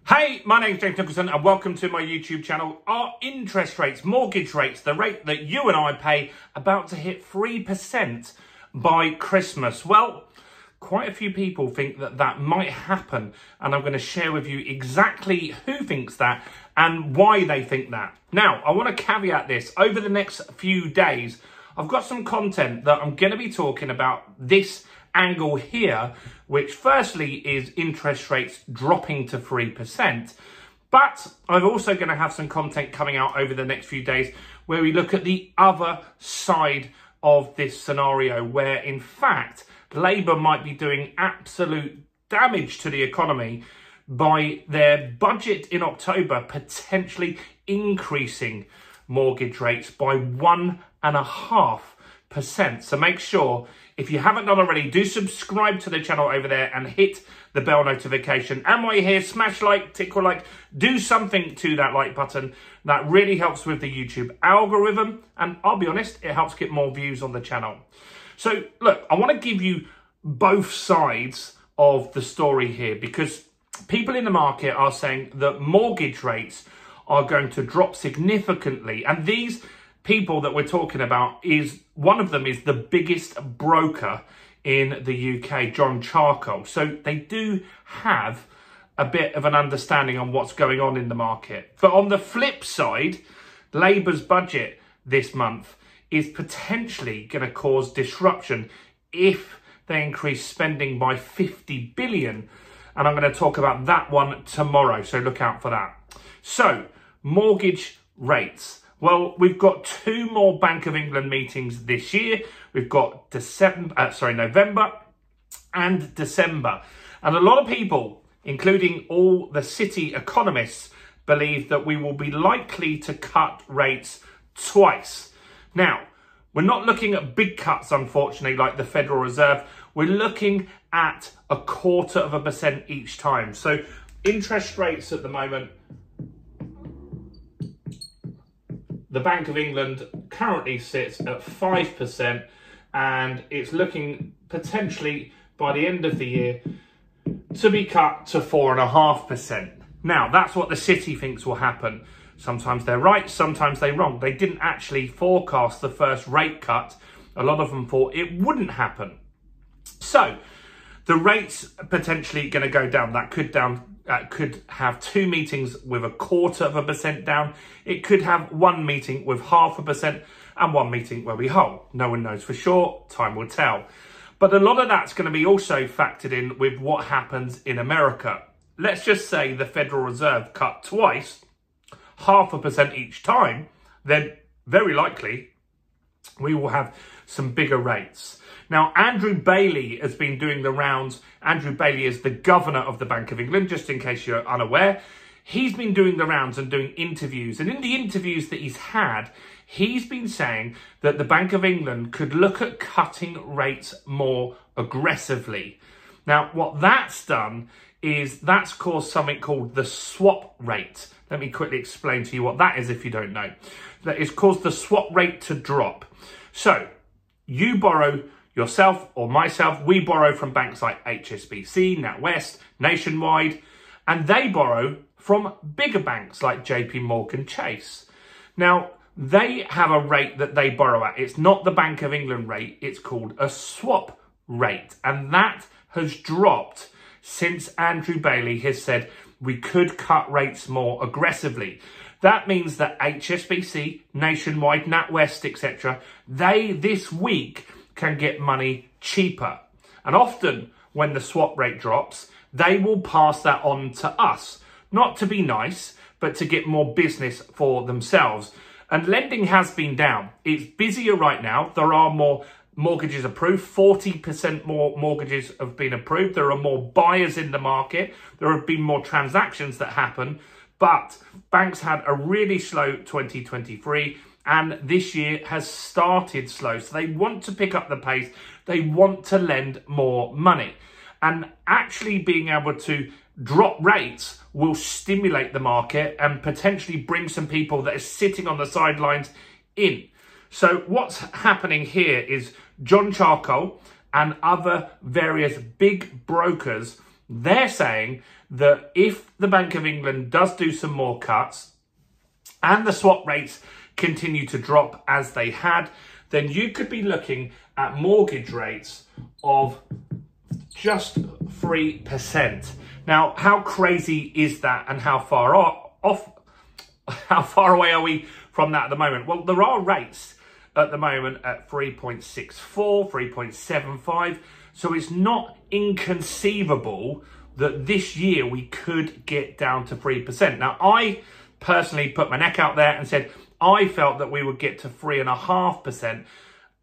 Hey, my name's James Nicholson and welcome to my YouTube channel. Are interest rates, mortgage rates, the rate that you and I pay, about to hit 3% by Christmas? Well, quite a few people think that that might happen, and I'm going to share with you exactly who thinks that and why they think that. Now, I want to caveat this. Over the next few days, I've got some content that I'm going to be talking about this angle here, which firstly is interest rates dropping to 3%. But I'm also going to have some content coming out over the next few days where we look at the other side of this scenario, where in fact Labour might be doing absolute damage to the economy by their budget in October potentially increasing mortgage rates by 1.5%. So make sure, if you haven't done already, do subscribe to the channel over there and hit the bell notification. And while you're here, smash like, tickle like, do something to that like button. That really helps with the YouTube algorithm. And I'll be honest, it helps get more views on the channel. So look, I want to give you both sides of the story here, because people in the market are saying that mortgage rates are going to drop significantly. And these people that we're talking about, is one of them is the biggest broker in the UK, John Charcoal. So they do have a bit of an understanding on what's going on in the market. But on the flip side, Labour's budget this month is potentially going to cause disruption if they increase spending by 50 billion. And I'm going to talk about that one tomorrow, so look out for that. So, mortgage rates. Well, we've got two more Bank of England meetings this year. We've got November and December. And a lot of people, including all the city economists, believe that we will be likely to cut rates twice. Now, we're not looking at big cuts, unfortunately, like the Federal Reserve. We're looking at 0.25% each time. So interest rates at the moment, the Bank of England currently sits at 5%, and it's looking potentially by the end of the year to be cut to 4.5%. Now, that's what the city thinks will happen. Sometimes they're right, sometimes they're wrong. They didn't actually forecast the first rate cut. A lot of them thought it wouldn't happen. So the rates potentially going to go down. That could have two meetings with 0.25% down. It could have one meeting with 0.5% and one meeting where we hold. No one knows for sure. Time will tell. But a lot of that's going to be also factored in with what happens in America. Let's just say the Federal Reserve cut twice, 0.5% each time, then very likely we will have some bigger rates. Now, Andrew Bailey has been doing the rounds. Andrew Bailey is the governor of the Bank of England, just in case you're unaware. He's been doing the rounds and doing interviews. And in the interviews that he's had, he's been saying that the Bank of England could look at cutting rates more aggressively. Now, what that's done is that's caused something called the swap rate. Let me quickly explain to you what that is if you don't know. That is caused the swap rate to drop. So you borrow, yourself or myself, we borrow from banks like HSBC, NatWest, Nationwide, and they borrow from bigger banks like JP Morgan Chase. Now, they have a rate that they borrow at. It's not the Bank of England rate, it's called a swap rate. And that has dropped since Andrew Bailey has said we could cut rates more aggressively. That means that HSBC, Nationwide, NatWest, etc., they this week can get money cheaper. And often when the swap rate drops, they will pass that on to us. Not to be nice, but to get more business for themselves. And lending has been down. It's busier right now. There are more mortgages approved. 40% more mortgages have been approved. There are more buyers in the market. There have been more transactions that happen. But banks had a really slow 2023. And this year has started slow. So they want to pick up the pace. They want to lend more money. And actually being able to drop rates will stimulate the market and potentially bring some people that are sitting on the sidelines in. So what's happening here is John Charcoal and other various big brokers, they're saying that if the Bank of England does do some more cuts and the swap rates continue to drop as they had, then you could be looking at mortgage rates of just 3%. Now, how crazy is that, and how far away are we from that at the moment? Well, there are rates at the moment at 3.64, 3.75. So it's not inconceivable that this year we could get down to 3%. Now, I personally put my neck out there and said I felt that we would get to 3.5%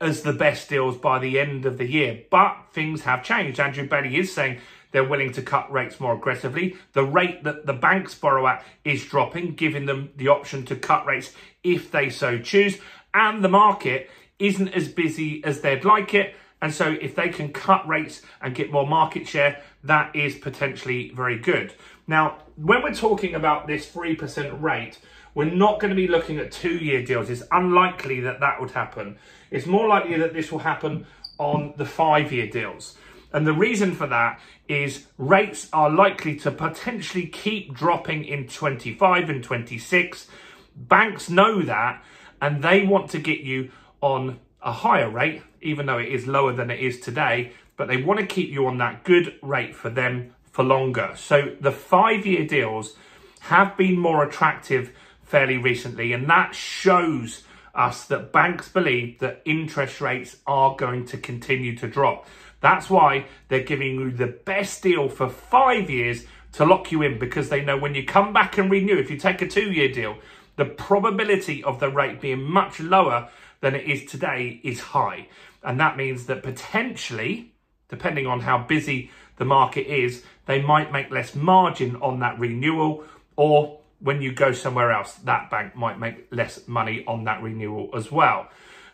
as the best deals by the end of the year. But things have changed. Andrew Bailey is saying they're willing to cut rates more aggressively. The rate that the banks borrow at is dropping, giving them the option to cut rates if they so choose. And the market isn't as busy as they'd like it. And so if they can cut rates and get more market share, that is potentially very good. Now, when we're talking about this 3% rate, we're not going to be looking at 2-year deals. It's unlikely that that would happen. It's more likely that this will happen on the 5-year deals. And the reason for that is rates are likely to potentially keep dropping in 25 and 26. Banks know that, and they want to get you on a higher rate, even though it is lower than it is today, but they want to keep you on that good rate for them for longer. So the 5-year deals have been more attractive fairly recently, and that shows us that banks believe that interest rates are going to continue to drop. That's why they're giving you the best deal for 5 years to lock you in, because they know when you come back and renew, if you take a 2-year deal, the probability of the rate being much lower than it is today is high. And that means that potentially, depending on how busy the market is, they might make less margin on that renewal, or when you go somewhere else, that bank might make less money on that renewal as well.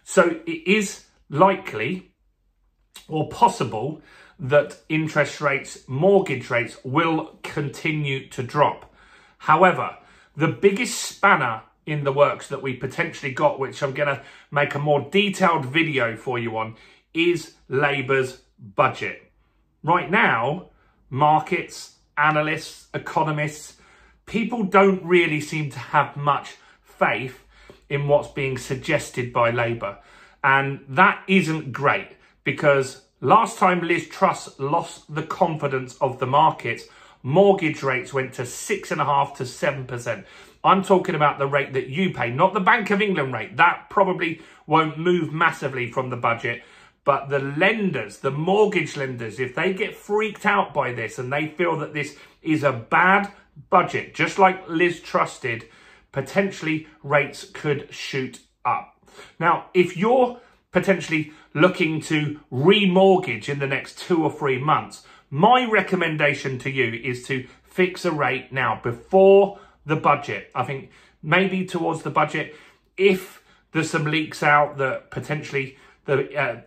So it is likely or possible that interest rates, mortgage rates will continue to drop. However, the biggest spanner in the works that we potentially got, which I'm going to make a more detailed video for you on, is Labour's budget. Right now, markets, analysts, economists, people don't really seem to have much faith in what's being suggested by Labour. And that isn't great, because last time Liz Truss lost the confidence of the markets, mortgage rates went to 6.5% to 7%. I'm talking about the rate that you pay, not the Bank of England rate. That probably won't move massively from the budget. But the lenders, the mortgage lenders, if they get freaked out by this and they feel that this is a bad budget, just like Liz Truss did, potentially rates could shoot up. Now, if you're potentially looking to remortgage in the next 2 or 3 months, my recommendation to you is to fix a rate now before the budget. I think maybe towards the budget, if there's some leaks out that potentially the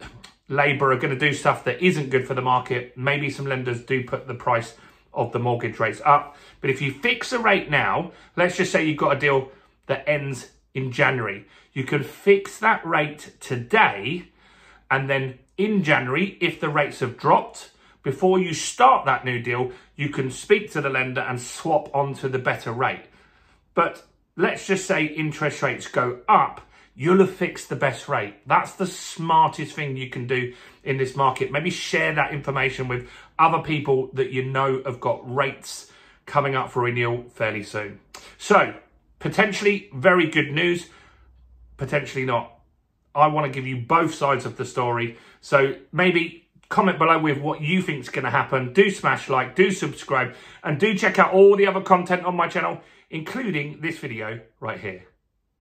Labour are going to do stuff that isn't good for the market, maybe some lenders do put the price of the mortgage rates up. But if you fix a rate now, let's just say you've got a deal that ends in January, you can fix that rate today, and then in January, if the rates have dropped, before you start that new deal, you can speak to the lender and swap onto the better rate. But let's just say interest rates go up, you'll have fixed the best rate. That's the smartest thing you can do in this market. Maybe share that information with other people that you know have got rates coming up for renewal fairly soon. So potentially very good news, potentially not. I want to give you both sides of the story. So maybe comment below with what you think is going to happen. Do smash like, do subscribe, and do check out all the other content on my channel, including this video right here.